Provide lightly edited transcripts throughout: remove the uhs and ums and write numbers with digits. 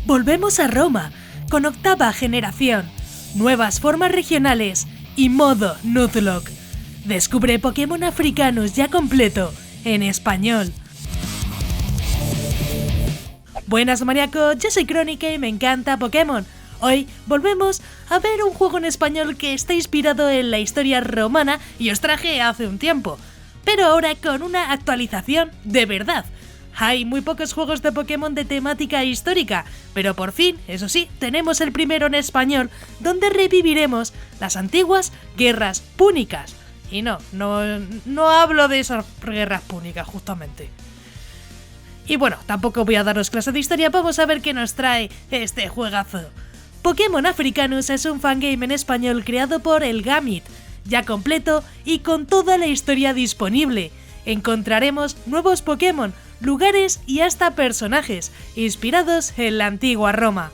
Volvemos a Roma, con octava generación, nuevas formas regionales y modo Nuzlocke. Descubre Pokémon Africanus ya completo, en español. Buenas maníacos, yo soy Crónica y me encanta Pokémon. Hoy volvemos a ver un juego en español que está inspirado en la historia romana y os traje hace un tiempo, pero ahora con una actualización de verdad. Hay muy pocos juegos de Pokémon de temática histórica, pero por fin, eso sí, tenemos el primero en español, donde reviviremos las antiguas guerras púnicas. Y no hablo de esas guerras púnicas, justamente. Y bueno, tampoco voy a daros clase de historia, vamos a ver qué nos trae este juegazo. Pokémon Africanus es un fangame en español creado por el Gambit, ya completo y con toda la historia disponible. Encontraremos nuevos Pokémon, lugares y hasta personajes inspirados en la antigua Roma.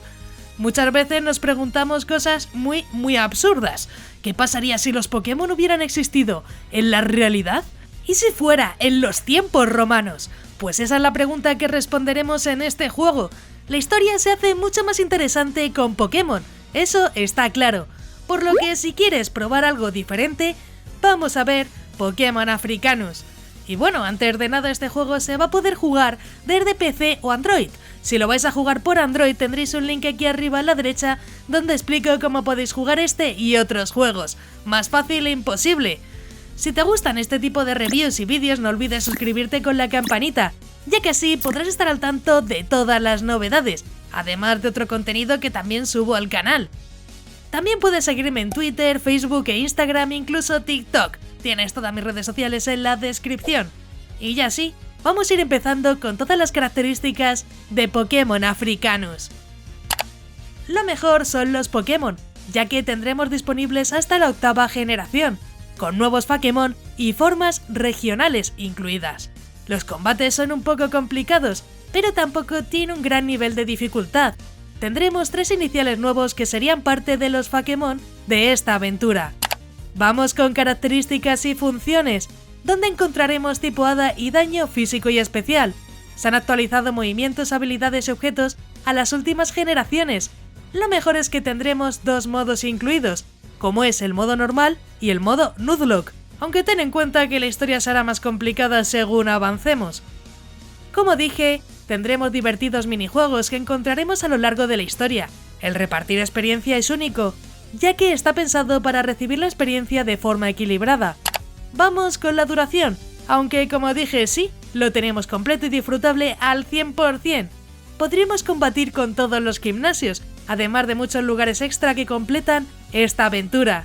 Muchas veces nos preguntamos cosas muy absurdas. ¿Qué pasaría si los Pokémon hubieran existido en la realidad? ¿Y si fuera en los tiempos romanos? Pues esa es la pregunta que responderemos en este juego. La historia se hace mucho más interesante con Pokémon, eso está claro. Por lo que si quieres probar algo diferente, vamos a ver Pokémon Africanus. Y bueno, antes de nada este juego se va a poder jugar desde PC o Android. Si lo vais a jugar por Android tendréis un link aquí arriba a la derecha donde explico cómo podéis jugar este y otros juegos. Más fácil e imposible. Si te gustan este tipo de reviews y vídeos no olvides suscribirte con la campanita, ya que así podrás estar al tanto de todas las novedades, además de otro contenido que también subo al canal. También puedes seguirme en Twitter, Facebook e Instagram, incluso TikTok. Tienes todas mis redes sociales en la descripción. Y ya sí, vamos a ir empezando con todas las características de Pokémon Africanus. Lo mejor son los Pokémon, ya que tendremos disponibles hasta la octava generación, con nuevos Pokémon y formas regionales incluidas. Los combates son un poco complicados, pero tampoco tiene un gran nivel de dificultad. Tendremos 3 iniciales nuevos que serían parte de los Pokémon de esta aventura. Vamos con características y funciones, donde encontraremos tipo hada y daño físico y especial. Se han actualizado movimientos, habilidades y objetos a las últimas generaciones. Lo mejor es que tendremos 2 modos incluidos, como es el modo normal y el modo Nuzlocke, aunque ten en cuenta que la historia será más complicada según avancemos. Como dije, tendremos divertidos minijuegos que encontraremos a lo largo de la historia. El repartir experiencia es único, ya que está pensado para recibir la experiencia de forma equilibrada. Vamos con la duración, aunque como dije sí, lo tenemos completo y disfrutable al 100%. Podremos combatir con todos los gimnasios, además de muchos lugares extra que completan esta aventura.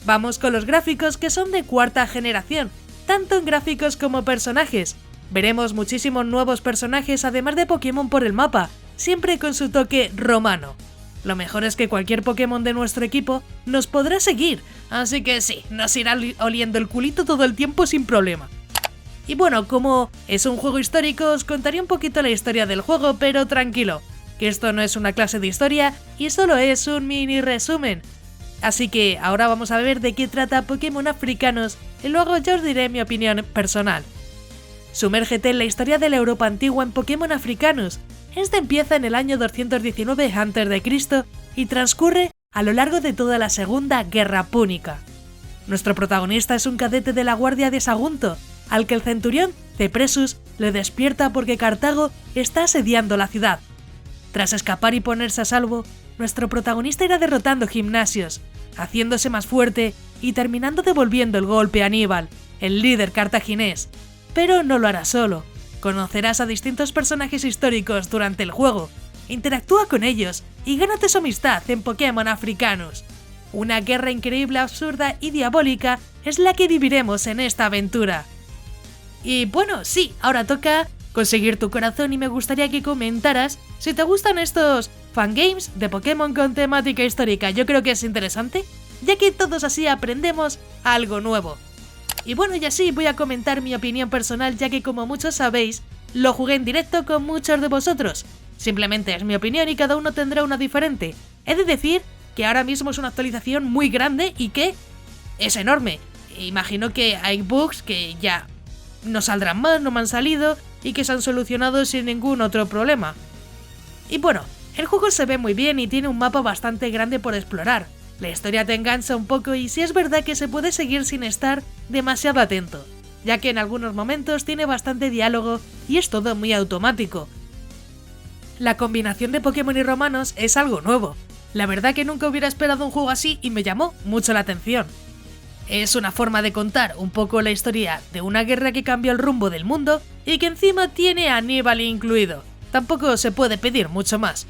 Vamos con los gráficos que son de cuarta generación, tanto en gráficos como personajes. Veremos muchísimos nuevos personajes además de Pokémon por el mapa, siempre con su toque romano. Lo mejor es que cualquier Pokémon de nuestro equipo nos podrá seguir, así que sí, nos irá oliendo el culito todo el tiempo sin problema. Y bueno, como es un juego histórico, os contaré un poquito la historia del juego, pero tranquilo, que esto no es una clase de historia y solo es un mini resumen. Así que ahora vamos a ver de qué trata Pokémon Africanus y luego ya os diré mi opinión personal. Sumérgete en la historia de la Europa antigua en Pokémon Africanus. Este empieza en el año 219 a.C. y transcurre a lo largo de toda la Segunda Guerra Púnica. Nuestro protagonista es un cadete de la Guardia de Sagunto, al que el centurión Cepresus le despierta porque Cartago está asediando la ciudad. Tras escapar y ponerse a salvo, nuestro protagonista irá derrotando gimnasios, haciéndose más fuerte y terminando devolviendo el golpe a Aníbal, el líder cartaginés. Pero no lo hará solo. Conocerás a distintos personajes históricos durante el juego, interactúa con ellos y gánate su amistad en Pokémon Africanus. Una guerra increíble, absurda y diabólica es la que viviremos en esta aventura. Y bueno, sí, ahora toca conseguir tu corazón y me gustaría que comentaras si te gustan estos fangames de Pokémon con temática histórica. Yo creo que es interesante, ya que todos así aprendemos algo nuevo. Y bueno, y así voy a comentar mi opinión personal, ya que como muchos sabéis, lo jugué en directo con muchos de vosotros. Simplemente es mi opinión y cada uno tendrá una diferente. He de decir que ahora mismo es una actualización muy grande y que es enorme. Imagino que hay bugs que ya no saldrán más, no me han salido y que se han solucionado sin ningún otro problema. Y bueno, El juego se ve muy bien y tiene un mapa bastante grande por explorar. La historia te engancha un poco y sí es verdad que se puede seguir sin estar demasiado atento, ya que en algunos momentos tiene bastante diálogo y es todo muy automático. La combinación de Pokémon y romanos es algo nuevo. La verdad que nunca hubiera esperado un juego así y me llamó mucho la atención. Es una forma de contar un poco la historia de una guerra que cambió el rumbo del mundo y que encima tiene a Nibali incluido. Tampoco se puede pedir mucho más.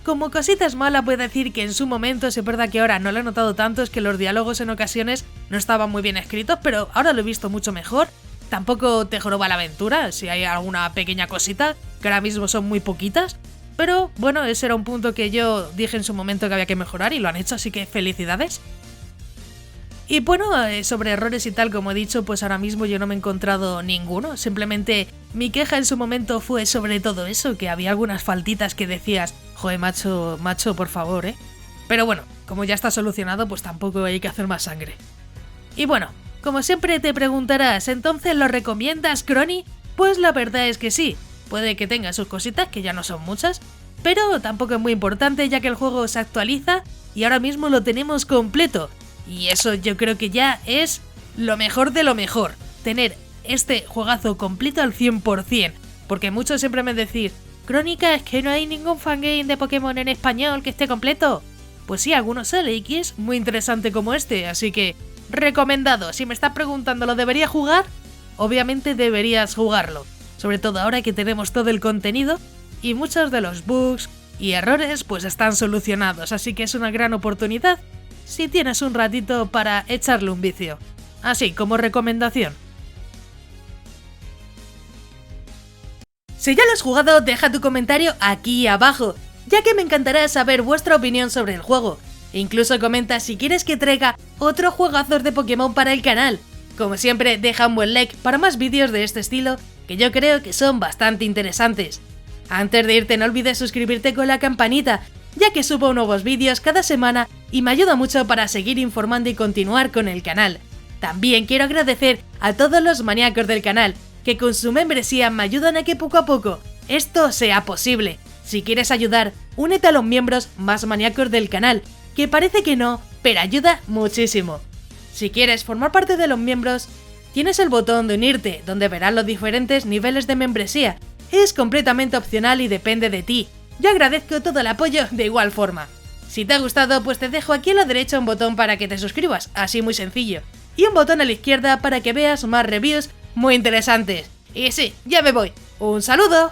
Como cositas malas voy a decir que en su momento, es verdad que ahora no lo he notado tanto, es que los diálogos en ocasiones no estaban muy bien escritos, pero ahora lo he visto mucho mejor. Tampoco te joroba la aventura, si hay alguna pequeña cosita, que ahora mismo son muy poquitas. Pero bueno, ese era un punto que yo dije en su momento que había que mejorar y lo han hecho, así que felicidades. Y bueno, sobre errores y tal, como he dicho, pues ahora mismo yo no me he encontrado ninguno. Simplemente mi queja en su momento fue sobre todo eso, que había algunas faltitas que decías, joder, macho, por favor, ¿eh? Pero bueno, como ya está solucionado, pues tampoco hay que hacer más sangre. Y bueno, como siempre te preguntarás, ¿entonces lo recomiendas, Crony? Pues la verdad es que sí. Puede que tenga sus cositas, que ya no son muchas, pero tampoco es muy importante ya que el juego se actualiza y ahora mismo lo tenemos completo. Y eso yo creo que ya es lo mejor de lo mejor, tener este juegazo completo al 100%, porque muchos siempre me decís, Crónica, es que no hay ningún fangame de Pokémon en español que esté completo. Pues sí, algunos sale y que es muy interesante como este, así que recomendado. Si me estás preguntando, ¿lo debería jugar? Obviamente deberías jugarlo, sobre todo ahora que tenemos todo el contenido y muchos de los bugs y errores pues están solucionados, así que es una gran oportunidad si tienes un ratito para echarle un vicio. Así como recomendación. Si ya lo has jugado, deja tu comentario aquí abajo, ya que me encantará saber vuestra opinión sobre el juego. E incluso comenta si quieres que traiga otros juegazos de Pokémon para el canal. Como siempre, deja un buen like para más vídeos de este estilo, que yo creo que son bastante interesantes. Antes de irte, no olvides suscribirte con la campanita, ya que subo nuevos vídeos cada semana y me ayuda mucho para seguir informando y continuar con el canal. También quiero agradecer a todos los maníacos del canal, que con su membresía me ayudan a que poco a poco esto sea posible. Si quieres ayudar, únete a los miembros más maníacos del canal, que parece que no, pero ayuda muchísimo. Si quieres formar parte de los miembros, tienes el botón de unirte, donde verás los diferentes niveles de membresía. Es completamente opcional y depende de ti. Yo agradezco todo el apoyo de igual forma. Si te ha gustado, pues te dejo aquí a la derecha un botón para que te suscribas, así muy sencillo. Y un botón a la izquierda para que veas más reviews muy interesantes. Y sí, ya me voy. ¡Un saludo!